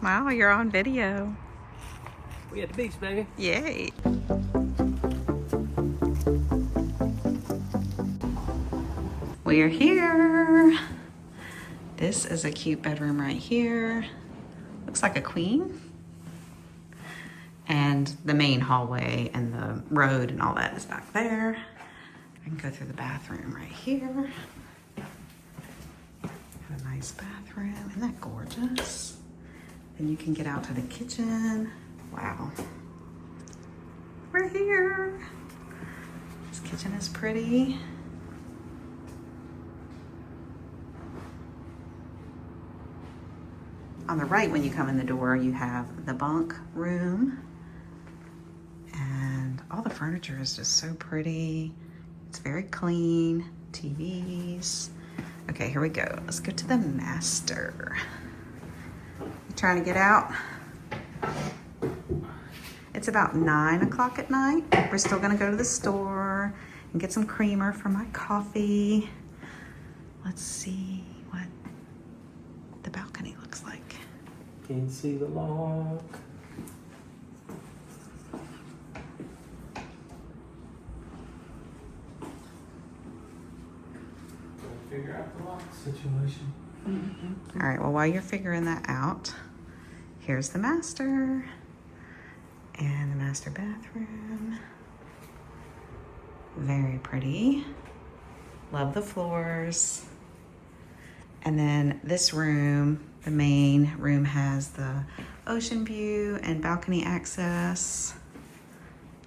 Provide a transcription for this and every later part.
Wow, you're on video. We at the beach, baby. Yay. We're here. This is a cute bedroom right here. Looks like a queen. And the main hallway and the road and all that is back there. I can go through the bathroom right here. Have a nice bathroom. Isn't that gorgeous? Then you can get out to the kitchen. Wow. We're here. This kitchen is pretty. On the right, when you come in the door, you have the bunk room. And all the furniture is just so pretty. It's very clean. TVs. Okay, here we go. Let's go to the master. You trying to get out? It's about 9 o'clock at night. We're still gonna go to the store and get some creamer for my coffee. Let's see what the balcony looks like. Can you see the lock? Figure out the lock situation. All right, well, while you're figuring that out, here's the master and the master bathroom. Very pretty. Love the floors. And then this room, the main room, has the ocean view and balcony access,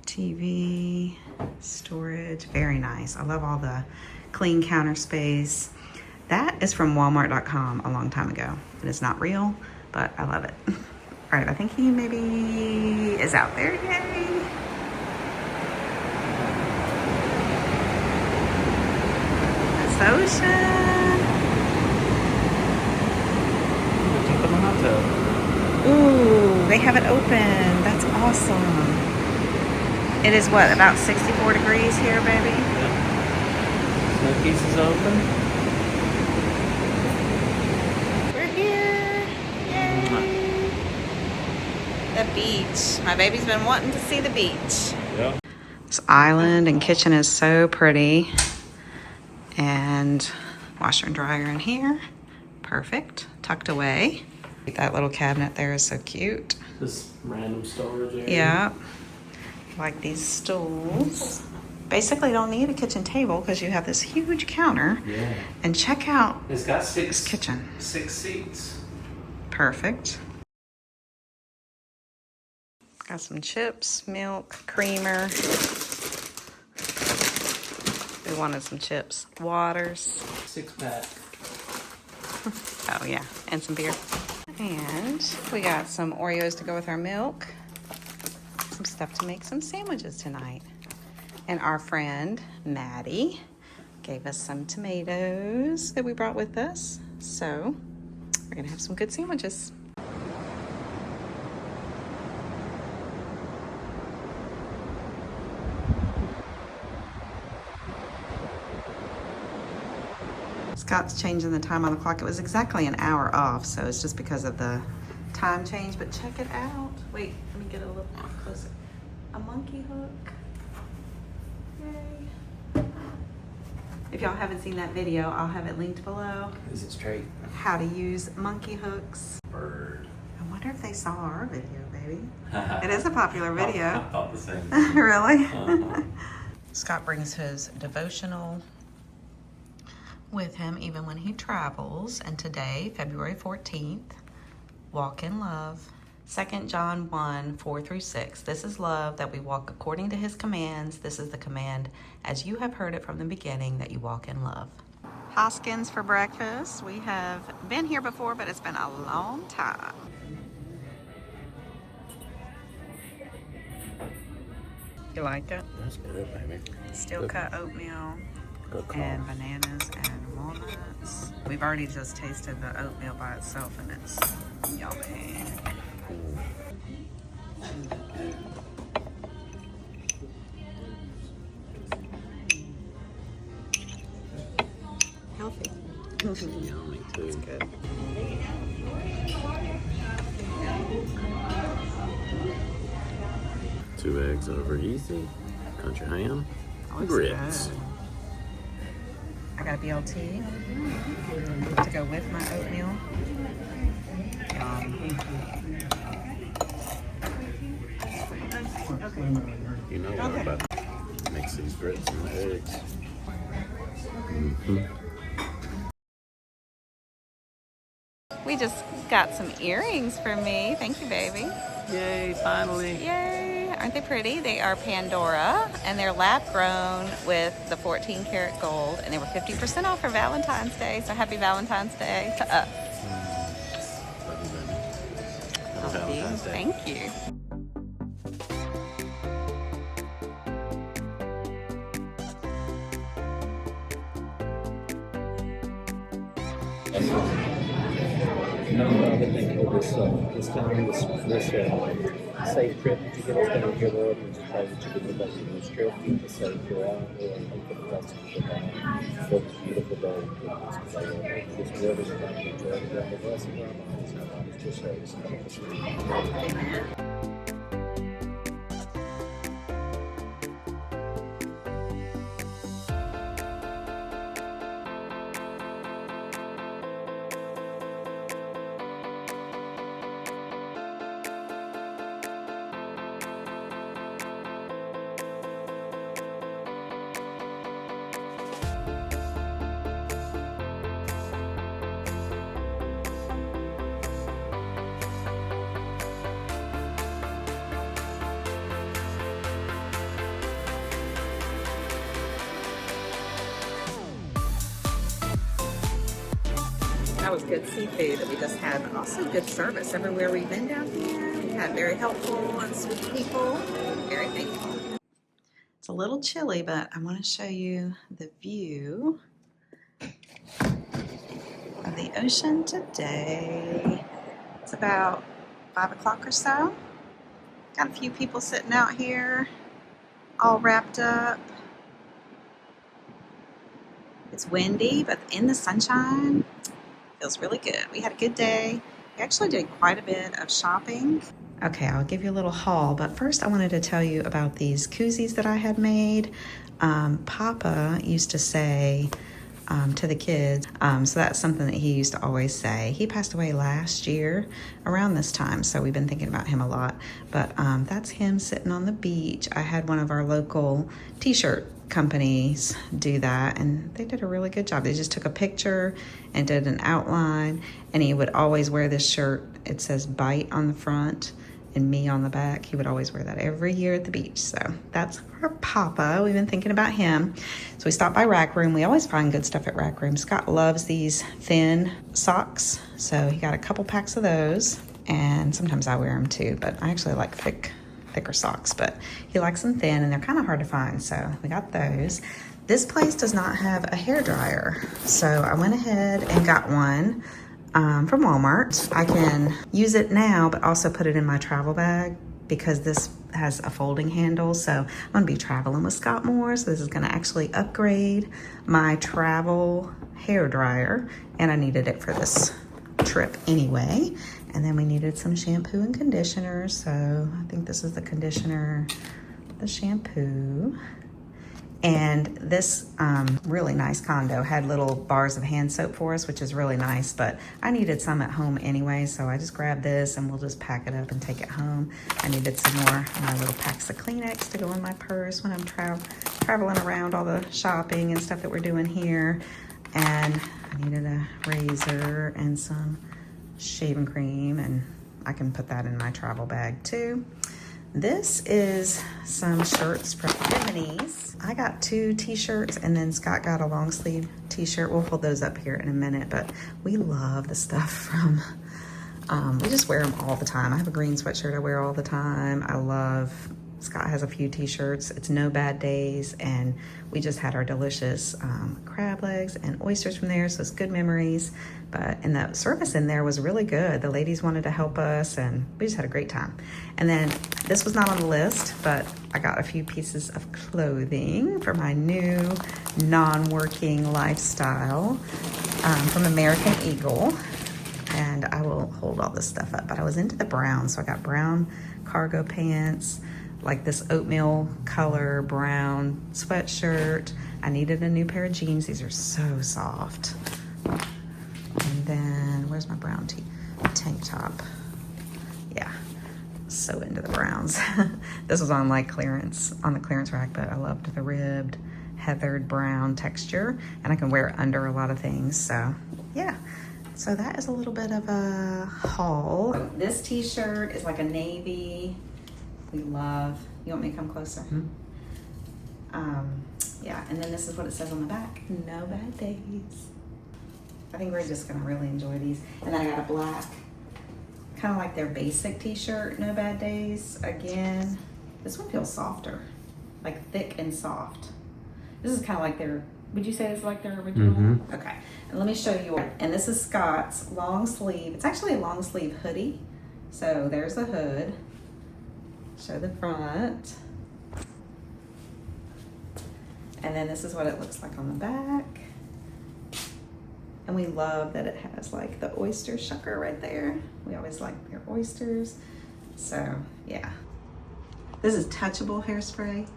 TV, storage. Very nice. I love all the clean counter space. That is from Walmart.com a long time ago. It is not real, but I love it. All right, I think he maybe is out there. Yay! That's the ocean. Jump in the hot tub. Ooh, they have it open. That's awesome. It is what, about 64 degrees here, baby? Yeah. Snooki's is open. The beach. My baby's been wanting to see the beach. Yeah. This island and kitchen is so pretty. And washer and dryer in here. Perfect. Tucked away. That little cabinet there is so cute. This random storage area. Yeah. Like these stools. Basically don't need a kitchen table because you have this huge counter. Yeah. And check out It's got this kitchen. 6 seats. Perfect. Got some chips, milk, creamer. We wanted some chips. Waters. 6-pack. Oh yeah, and some beer. And we got some Oreos to go with our milk. Some stuff to make some sandwiches tonight. And our friend, Maddie, gave us some tomatoes that we brought with us. So we're gonna have some good sandwiches. Scott's changing the time on the clock. It was exactly an hour off, so it's just because of the time change, but check it out. Wait, let me get a little closer. A monkey hook. Yay. If y'all haven't seen that video, I'll have it linked below. Is it straight? How to use monkey hooks. Bird. I wonder if they saw our video, baby. It is a popular video. I thought the same. Really? Uh-huh. Scott brings his devotional with him even when he travels. And today, February 14th, walk in love. 2 John 1, 4-6. This is love, that we walk according to his commands. This is the command, as you have heard it from the beginning, that you walk in love. Hoskins for breakfast. We have been here before, but it's been a long time. You like it? That's good, baby. Steel cut oatmeal and bananas and walnuts. We've already just tasted the oatmeal by itself and it's yummy. Healthy. Yummy too. It's good. 2 eggs over easy. Country ham. Grits. I got a BLT to go with my oatmeal. You know what I'm about to mix these grits and the eggs. We just got some earrings for me. Thank you, baby. Yay, finally. Yay. Aren't they pretty? They are Pandora, and they're lab grown with the 14 karat gold, and they were 50% off for Valentine's Day. So happy Valentine's Day to us. Love you, baby. Happy Valentine's Day. Thank you. Another thing for this time, this safe trip that you get us down here, Lord, we just pray that you give the best of this trip, you to save your out, Lord, and for the best of your life, for this beautiful day, this word is about to enjoy the blessing of our lives, and our lives to service. Amen. That was good seafood that we just had, but also good service everywhere we've been down here. We had very helpful and sweet people. Very thankful. It's a little chilly, but I want to show you the view of the ocean today. It's about 5 o'clock or so. Got a few people sitting out here, all wrapped up. It's windy, but in the sunshine, feels really good. We had a good day. We actually did quite a bit of shopping. Okay, I'll give you a little haul, but first I wanted to tell you about these koozies that I had made. Papa used to say to the kids, so that's something that he used to always say. He passed away last year around this time, so we've been thinking about him a lot, but that's him sitting on the beach. I had one of our local t-shirt companies do that, and they did a really good job. They just took a picture and did an outline, and he would always wear this shirt. It says "Bite" on the front and "Me" on the back. He would always wear that every year at the beach. So that's our Papa. We've been thinking about him. So we stopped by Rack Room. We always find good stuff at Rack Room. Scott loves these thin socks, so he got a couple packs of those, and sometimes I wear them too, but I actually like thicker socks, but he likes them thin, and they're kind of hard to find, so we got those. This place does not have a hairdryer, so I went ahead and got one from Walmart. I can use it now, but also put it in my travel bag because this has a folding handle, so I'm gonna be traveling with Scott more, so this is gonna actually upgrade my travel hairdryer, and I needed it for this trip anyway. And then we needed some shampoo and conditioner, so I think this is the conditioner, the shampoo. And this really nice condo had little bars of hand soap for us, which is really nice, but I needed some at home anyway, so I just grabbed this and we'll just pack it up and take it home. I needed some more little packs of Kleenex to go in my purse when I'm traveling around all the shopping and stuff that we're doing here. And I needed a razor and some shaving cream, and I can put that in my travel bag too. This is some shirts from Bimini's. I got 2 t-shirts, and then Scott got a long sleeve t-shirt. We'll hold those up here in a minute, but we love the stuff from, we just wear them all the time. I have a green sweatshirt I wear all the time. Scott has a few t-shirts. It's No Bad Days, and we just had our delicious crab legs and oysters from there, so it's good memories. And the service in there was really good. The ladies wanted to help us, and we just had a great time. And then this was not on the list, but I got a few pieces of clothing for my new non-working lifestyle from American Eagle. And I will hold all this stuff up, but I was into the brown, so I got brown cargo pants, like this oatmeal color brown sweatshirt. I needed a new pair of jeans. These are so soft. And then, where's my brown tee? Tank top. Yeah, so into the browns. This was on like clearance, on the clearance rack, but I loved the ribbed heathered brown texture, and I can wear it under a lot of things. So yeah, so that is a little bit of a haul. So this t-shirt is like a navy. We love, you want me to come closer? Yeah, and then this is what it says on the back. No bad days. I think we're just gonna really enjoy these. And then I got a black, kind of like their basic t-shirt, No Bad Days. Again, this one feels softer, like thick and soft. This is kind of like their, would you say this is like their original? Okay, and let me show you. And this is Scott's long sleeve. It's actually a long sleeve hoodie. So there's the hood. Show the front. And then this is what it looks like on the back. And we love that it has like the oyster shucker right there. We always like their oysters. So yeah. This is touchable hairspray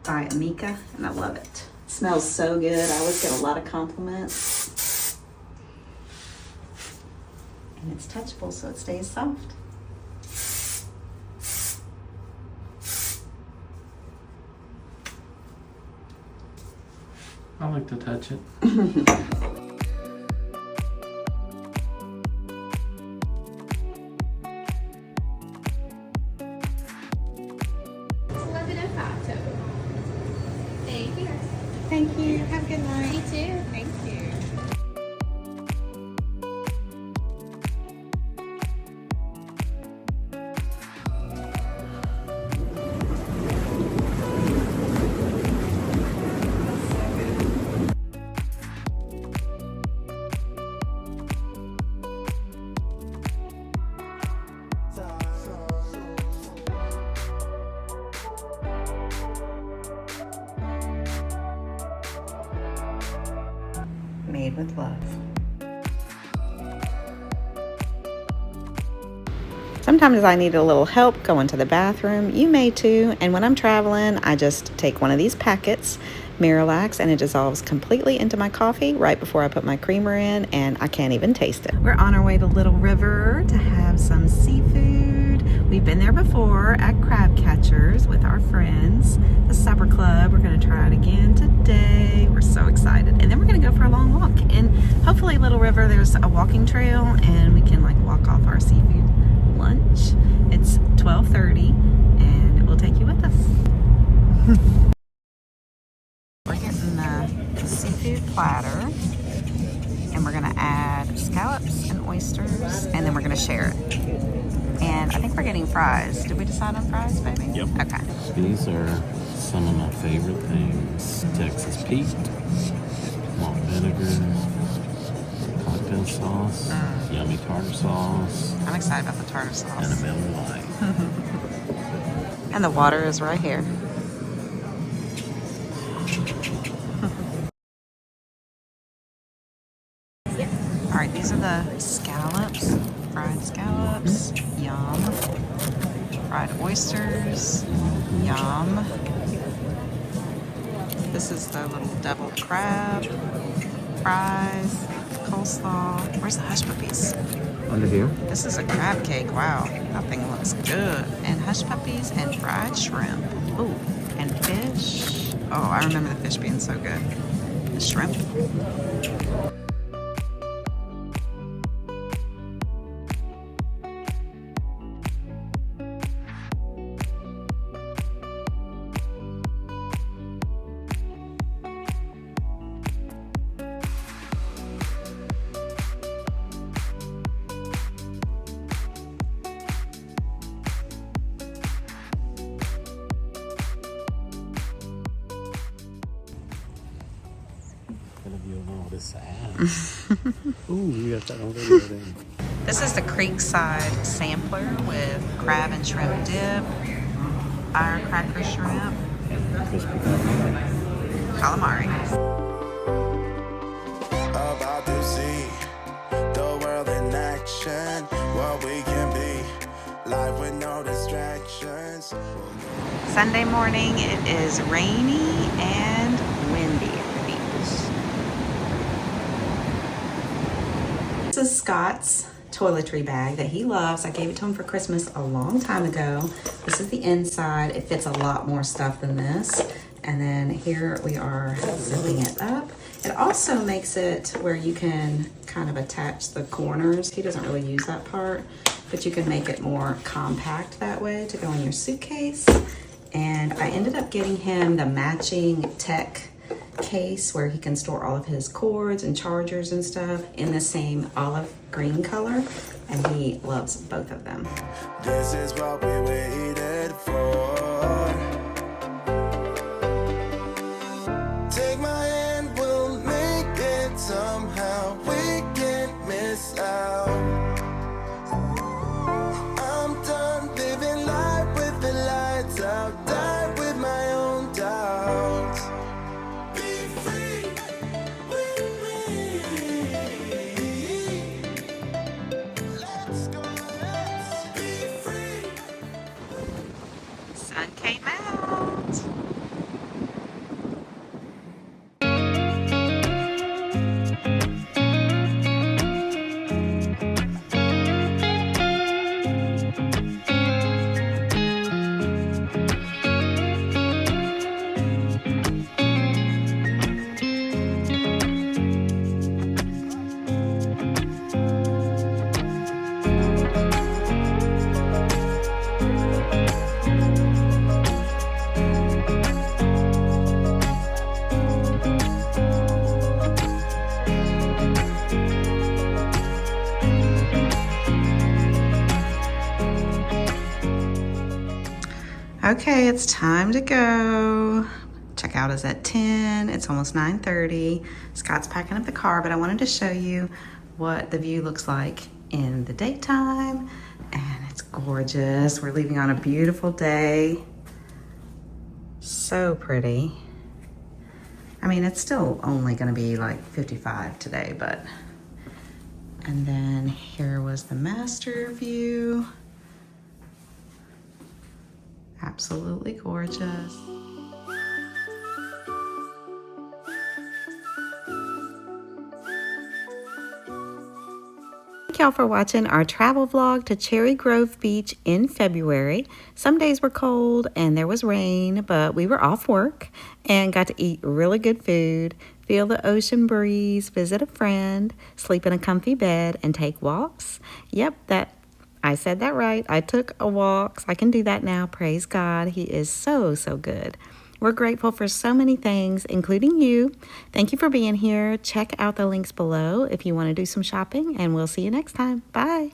by Amika, and I love it. It smells so good. I always get a lot of compliments. And it's touchable, so it stays soft. I like to touch it. Thank you. Have a good night. You too. Thank you. Made with love. Sometimes I need a little help going to the bathroom. You may too. And when I'm traveling, I just take one of these packets, Miralax, and it dissolves completely into my coffee right before I put my creamer in, and I can't even taste it. We're on our way to Little River to have some seafood. We've been there before at Crab Catchers with our friends, the supper club. We're going to try it again today. We're so excited. And then we're going to go for a long walk. And hopefully Little River, there's a walking trail and we can like walk off our seafood lunch. It's 12:30 and we'll take you with us. We're getting the seafood platter and we're going to add scallops and oysters and then we're going to share it. And I think we're getting fries. Did we decide on fries, baby? Yep. Okay. These are some of my favorite things. Texas Pete, malt vinegar, cocktail sauce, yummy tartar sauce, I'm excited about the tartar sauce. and a Miller Lite. And the water is right here. All right, these are the scallops, fried scallops, yum. Fried oysters, yum. This is the little deviled crab, fries, coleslaw. Where's the hush puppies? Under here. This is a crab cake. Wow, that thing looks good. And hush puppies and fried shrimp. Ooh, and fish. Oh, I remember the fish being so good. The shrimp. All this ass. Ooh, you got that on video then. This is the Creekside sampler with crab and shrimp dip, firecracker shrimp, Crispy calamari. About to see the world in action, what we can be, life with no distractions. distance. Sunday morning, it is rainy and windy at the beach. This is Scott's toiletry bag that he loves. I gave it to him for Christmas a long time ago. This is the inside. It fits a lot more stuff than this. And then here we are zipping it up. It also makes it where you can kind of attach the corners. He doesn't really use that part, but you can make it more compact that way to go in your suitcase. And I ended up getting him the matching tech case where he can store all of his cords and chargers and stuff in the same olive green color, and he loves both of them. This is what we waited for. Take my hand, we'll make it somehow. We can't miss out. I'm done living life with the lights out. Die with my own doubts. Be free with me. Let's go, let's be free. Sun came out. Okay, it's time to go. Checkout is at 10. It's almost 9:30. Scott's packing up the car, but I wanted to show you what the view looks like in the daytime. And it's gorgeous. We're leaving on a beautiful day. So pretty. I mean, it's still only gonna be like 55 today, but. And then here was the master view. Absolutely gorgeous. Thank y'all for watching our travel vlog to Cherry Grove Beach in February. Some days were cold and there was rain, but we were off work and got to eat really good food, feel the ocean breeze, visit a friend, sleep in a comfy bed, and take walks. Yep, I said that right. I took a walk. I can do that now. Praise God. He is so, so good. We're grateful for so many things, including you. Thank you for being here. Check out the links below if you want to do some shopping, and we'll see you next time. Bye.